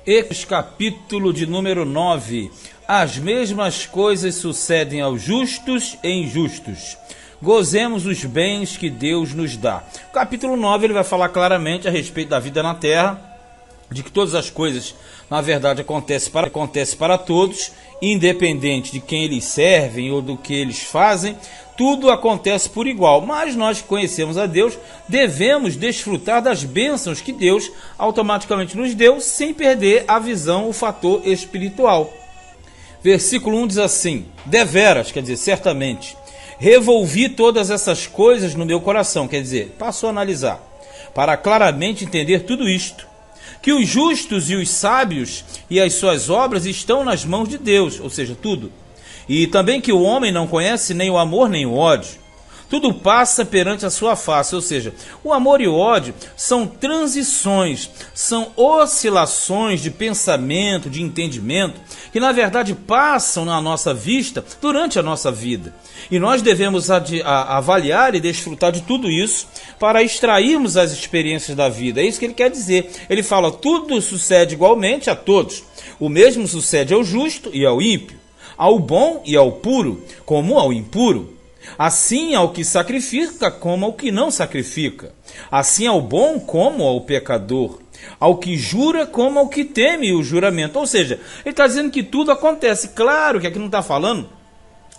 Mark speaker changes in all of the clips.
Speaker 1: Eclesiastes capítulo de número 9. As mesmas coisas sucedem aos justos e injustos. Gozemos os bens que Deus nos dá. O capítulo 9 ele vai falar claramente a respeito da vida na terra, de que todas as coisas, na verdade, acontecem para todos, independente de quem eles servem ou do que eles fazem, tudo acontece por igual. Mas nós que conhecemos a Deus, devemos desfrutar das bênçãos que Deus automaticamente nos deu, sem perder a visão, o fator espiritual. Versículo 1 diz assim: deveras, quer dizer, certamente, revolvi todas essas coisas no meu coração, quer dizer, passo a analisar, para claramente entender tudo isto, que os justos e os sábios e as suas obras estão nas mãos de Deus, ou seja, tudo. E também que o homem não conhece nem o amor nem o ódio. Tudo passa perante a sua face, ou seja, o amor e o ódio são transições, são oscilações de pensamento, de entendimento, que na verdade passam na nossa vista durante a nossa vida. E nós devemos avaliar e desfrutar de tudo isso para extrairmos as experiências da vida. É isso que ele quer dizer. Ele fala, tudo sucede igualmente a todos. O mesmo sucede ao justo e ao ímpio, ao bom e ao puro, como ao impuro. Assim ao que sacrifica, como ao que não sacrifica. Assim ao bom, como ao pecador. Ao que jura, como ao que teme o juramento. Ou seja, ele está dizendo que tudo acontece. Claro que aqui não está falando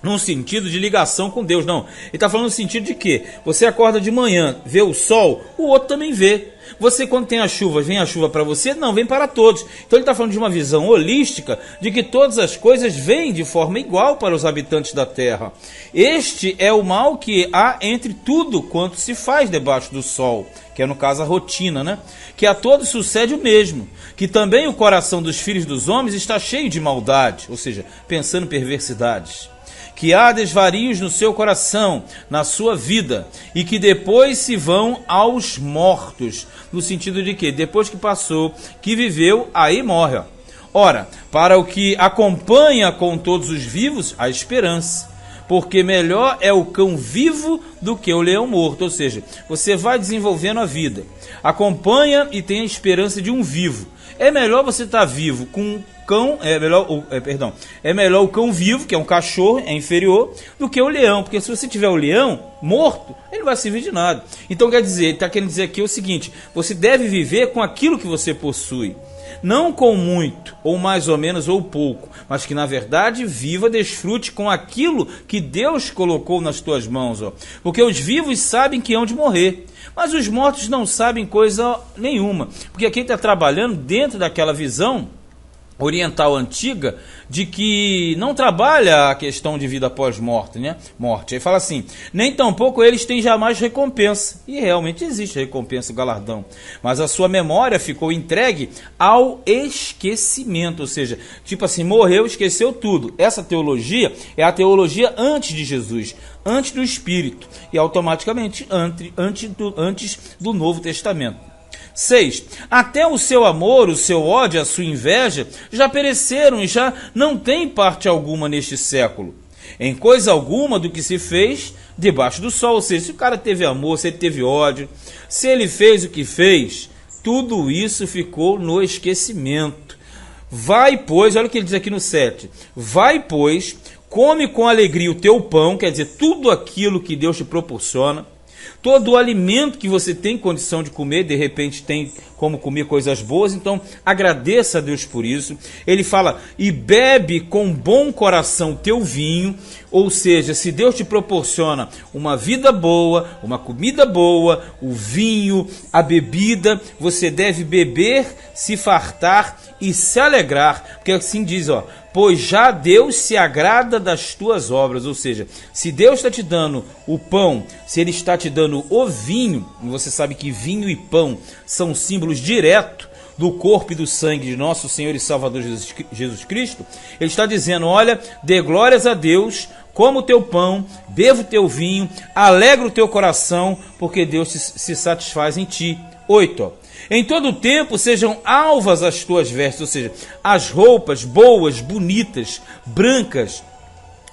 Speaker 1: num sentido de ligação com Deus, não. Ele está falando no sentido de que você acorda de manhã, vê o sol, o outro também vê. Você, quando tem a chuva, vem a chuva para você? Não, vem para todos. Então ele está falando de uma visão holística, de que todas as coisas vêm de forma igual para os habitantes da terra. Este é o mal que há entre tudo quanto se faz debaixo do sol, que é no caso a rotina, né? Que a todos sucede o mesmo, que também o coração dos filhos dos homens está cheio de maldade, ou seja, pensando perversidades. Que há desvarios no seu coração, na sua vida, e que depois se vão aos mortos, no sentido de que depois que passou, que viveu, aí morre. Ora, para o que acompanha com todos os vivos, a esperança, porque melhor é o cão vivo do que o leão morto, ou seja, você vai desenvolvendo a vida, acompanha e tem a esperança de um vivo. É melhor você estar vivo com cão, é melhor o cão vivo, que é um cachorro, é inferior, do que o leão, porque se você tiver o leão morto, ele não vai servir de nada. Então quer dizer, ele está querendo dizer aqui o seguinte: você deve viver com aquilo que você possui, não com muito, ou mais ou menos, ou pouco, mas que na verdade viva, desfrute com aquilo que Deus colocou nas tuas mãos, porque os vivos sabem que hão de morrer, mas os mortos não sabem coisa nenhuma, porque aqui está trabalhando dentro daquela visão oriental antiga, de que não trabalha a questão de vida após morte, né? Morte. Aí fala assim, nem tampouco eles têm jamais recompensa. E realmente existe recompensa, galardão. Mas a sua memória ficou entregue ao esquecimento. Ou seja, tipo assim, morreu, esqueceu tudo. Essa teologia é a teologia antes de Jesus, antes do Espírito. E automaticamente antes do Novo Testamento. 6. Até o seu amor, o seu ódio, a sua inveja já pereceram e já não tem parte alguma neste século, em coisa alguma do que se fez debaixo do sol. Ou seja, se o cara teve amor, se ele teve ódio, se ele fez o que fez, tudo isso ficou no esquecimento. Vai, pois, olha o que ele diz aqui no 7, vai, pois, come com alegria o teu pão, quer dizer, tudo aquilo que Deus te proporciona, todo o alimento que você tem condição de comer, de repente tem como comer coisas boas, então agradeça a Deus por isso. Ele fala, e bebe com bom coração teu vinho, ou seja, se Deus te proporciona uma vida boa, uma comida boa, o vinho, a bebida, você deve beber, se fartar e se alegrar, porque assim diz, pois já Deus se agrada das tuas obras. Ou seja, se Deus está te dando o pão, se Ele está te dando o vinho, e você sabe que vinho e pão são símbolos diretos do corpo e do sangue de nosso Senhor e Salvador Jesus Cristo, Ele está dizendo, olha, dê glórias a Deus, coma o teu pão, beba o teu vinho, alegra o teu coração, porque Deus se satisfaz em ti. 8. Em todo o tempo sejam alvas as tuas vestes, ou seja, as roupas boas, bonitas, brancas,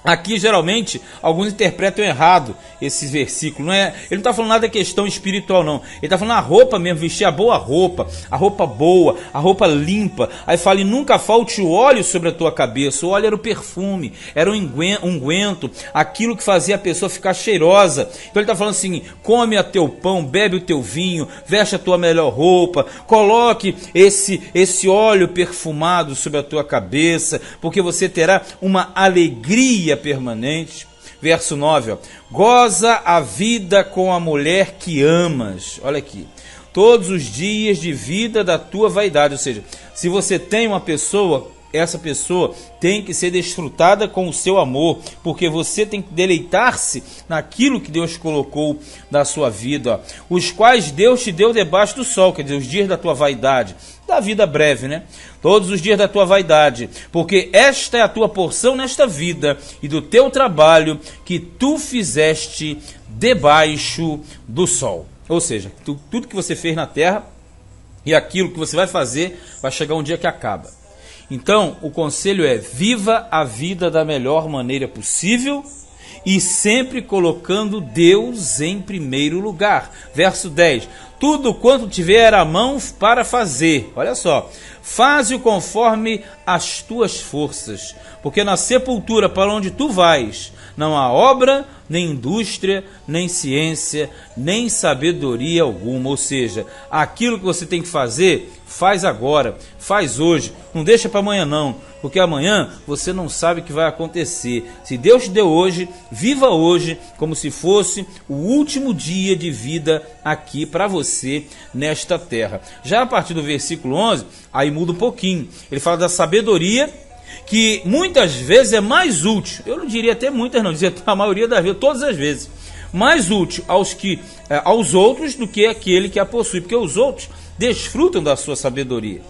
Speaker 1: Aqui, geralmente, alguns interpretam errado esse versículo. Ele não está falando nada da questão espiritual, não. Ele está falando a roupa mesmo, vestir a roupa boa, a roupa limpa. Aí fala, e nunca falte o óleo sobre a tua cabeça. O óleo era o perfume, era o unguento, aquilo que fazia a pessoa ficar cheirosa. Então ele está falando assim, come a teu pão, bebe o teu vinho, veste a tua melhor roupa, coloque esse óleo perfumado sobre a tua cabeça, porque você terá uma alegria permanente. Verso 9, goza a vida com a mulher que amas. Olha aqui, todos os dias de vida da tua vaidade. Ou seja, se você tem uma pessoa, essa pessoa tem que ser desfrutada com o seu amor, porque você tem que deleitar-se naquilo que Deus colocou na sua vida, os quais Deus te deu debaixo do sol, quer dizer, os dias da tua vaidade, da vida breve, né? Todos os dias da tua vaidade, porque esta é a tua porção nesta vida e do teu trabalho que tu fizeste debaixo do sol. Ou seja, tudo que você fez na terra e aquilo que você vai fazer, vai chegar um dia que acaba. Então, o conselho é, viva a vida da melhor maneira possível e sempre colocando Deus em primeiro lugar. Verso 10, tudo quanto tiver à mão para fazer, olha só, faze-o conforme as tuas forças, porque na sepultura para onde tu vais, não há obra, nem indústria, nem ciência, nem sabedoria alguma. Ou seja, aquilo que você tem que fazer, faz agora, faz hoje, não deixa para amanhã não, porque amanhã você não sabe o que vai acontecer. Se Deus te deu hoje, viva hoje como se fosse o último dia de vida aqui para você nesta terra. Já a partir do versículo 11, aí muda um pouquinho, ele fala da sabedoria, que muitas vezes é mais útil, eu não diria até muitas não, dizia a maioria das vezes, todas as vezes, mais útil aos outros do que aquele que a possui, porque os outros desfrutam da sua sabedoria.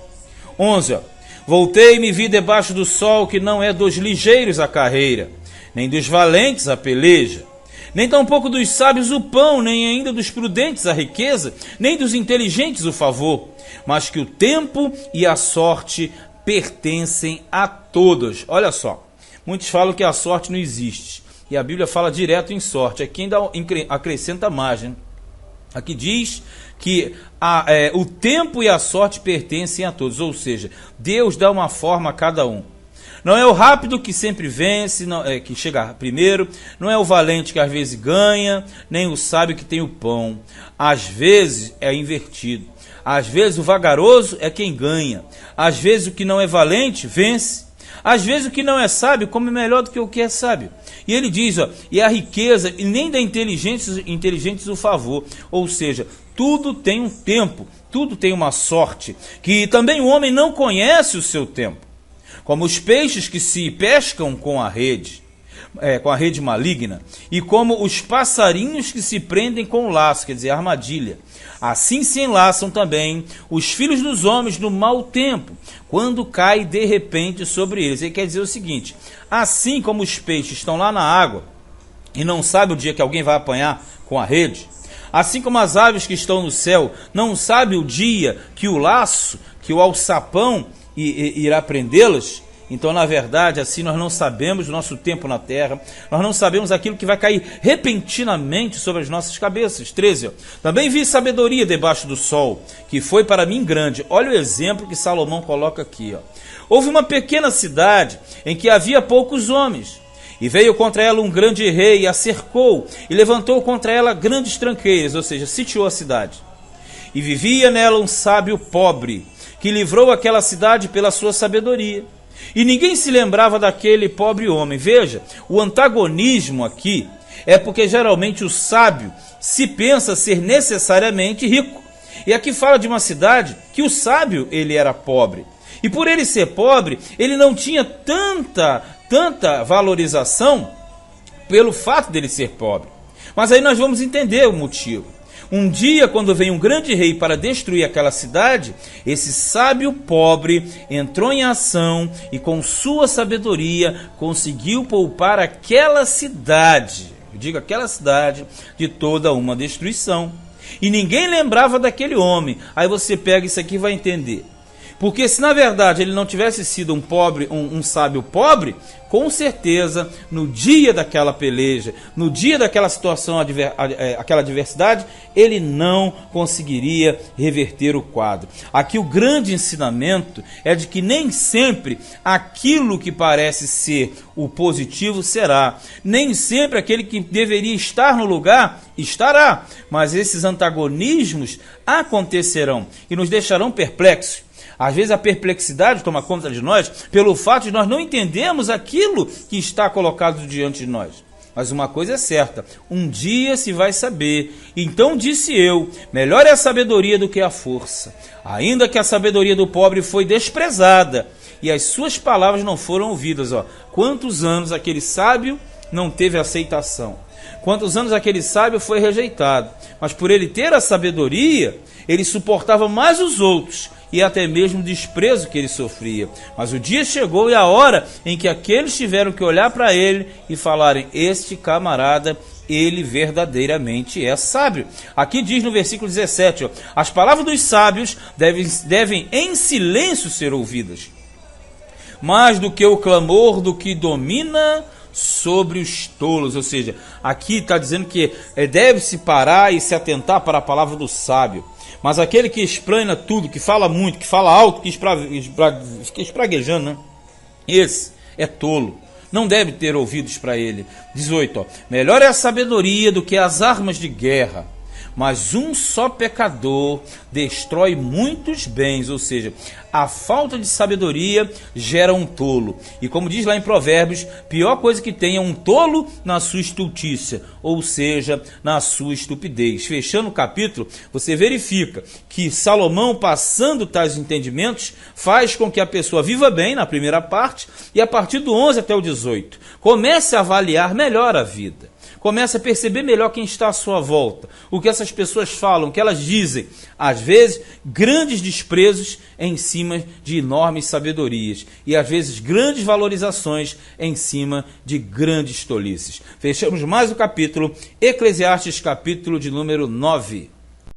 Speaker 1: 11, voltei-me e vi debaixo do sol que não é dos ligeiros a carreira, nem dos valentes a peleja, nem tampouco dos sábios o pão, nem ainda dos prudentes a riqueza, nem dos inteligentes o favor, mas que o tempo e a sorte pertencem a todos. Olha só, muitos falam que a sorte não existe, e a Bíblia fala direto em sorte, aqui ainda acrescenta mais, né? Aqui diz que o tempo e a sorte pertencem a todos, ou seja, Deus dá uma forma a cada um. Não é o rápido que sempre vence, que chega primeiro, não é o valente que às vezes ganha, nem o sábio que tem o pão. Às vezes é invertido. Às vezes o vagaroso é quem ganha. Às vezes o que não é valente vence. Às vezes o que não é sábio come melhor do que o que é sábio. E ele diz, e a riqueza, e nem da inteligentes o favor. Ou seja, tudo tem um tempo, tudo tem uma sorte, que também o homem não conhece o seu tempo. Como os peixes que se pescam com a rede maligna, e como os passarinhos que se prendem com o laço, quer dizer, a armadilha. Assim se enlaçam também os filhos dos homens no mau tempo, quando cai de repente sobre eles. Ele quer dizer o seguinte, assim como os peixes estão lá na água, e não sabem o dia que alguém vai apanhar com a rede, assim como as aves que estão no céu, não sabem o dia que o laço, que o alçapão irá prendê-las. Então, na verdade, assim nós não sabemos o nosso tempo na terra, nós não sabemos aquilo que vai cair repentinamente sobre as nossas cabeças. 13. Também vi sabedoria debaixo do sol, que foi para mim grande. Olha o exemplo que Salomão coloca aqui. Houve uma pequena cidade em que havia poucos homens, e veio contra ela um grande rei, e a cercou, e levantou contra ela grandes tranqueiras, ou seja, sitiou a cidade. E vivia nela um sábio pobre, que livrou aquela cidade pela sua sabedoria. E ninguém se lembrava daquele pobre homem. Veja, o antagonismo aqui é porque geralmente o sábio se pensa ser necessariamente rico. E aqui fala de uma cidade que o sábio ele era pobre. E por ele ser pobre, ele não tinha tanta valorização pelo fato dele ser pobre. Mas aí nós vamos entender o motivo. Um dia, quando vem um grande rei para destruir aquela cidade, esse sábio pobre entrou em ação e com sua sabedoria conseguiu poupar aquela cidade, eu digo aquela cidade, de toda uma destruição. E ninguém lembrava daquele homem. Aí você pega isso aqui e vai entender. Porque se na verdade ele não tivesse sido um sábio pobre, com certeza no dia daquela peleja, no dia daquela situação, aquela adversidade, ele não conseguiria reverter o quadro. Aqui o grande ensinamento é de que nem sempre aquilo que parece ser o positivo será, nem sempre aquele que deveria estar no lugar estará, mas esses antagonismos acontecerão e nos deixarão perplexos. Às vezes a perplexidade toma conta de nós pelo fato de nós não entendermos aquilo que está colocado diante de nós. Mas uma coisa é certa, um dia se vai saber. Então disse eu, melhor é a sabedoria do que a força. Ainda que a sabedoria do pobre foi desprezada e as suas palavras não foram ouvidas. Quantos anos aquele sábio não teve aceitação? Quantos anos aquele sábio foi rejeitado? Mas por ele ter a sabedoria, ele suportava mais os outros e até mesmo o desprezo que ele sofria. Mas o dia chegou e a hora em que aqueles tiveram que olhar para ele e falarem: este camarada, ele verdadeiramente é sábio. Aqui diz no versículo 17, as palavras dos sábios devem em silêncio ser ouvidas, mais do que o clamor do que domina sobre os tolos. Ou seja, aqui está dizendo que deve-se parar e se atentar para a palavra do sábio. Mas aquele que explana tudo, que fala muito, que fala alto, que fica espraguejando, né? Esse é tolo. Não deve ter ouvidos para ele. 18. Melhor é a sabedoria do que as armas de guerra, mas um só pecador destrói muitos bens. Ou seja, a falta de sabedoria gera um tolo. E como diz lá em Provérbios, pior coisa que tem é um tolo na sua estultícia, ou seja, na sua estupidez. Fechando o capítulo, você verifica que Salomão, passando tais entendimentos, faz com que a pessoa viva bem na primeira parte, e a partir do 11 até o 18, comece a avaliar melhor a vida. Comece a perceber melhor quem está à sua volta, o que essas pessoas falam, o que elas dizem. Às vezes, grandes desprezos em cima de enormes sabedorias. E às vezes, grandes valorizações em cima de grandes tolices. Fechamos mais o capítulo, Eclesiastes, capítulo de número 9.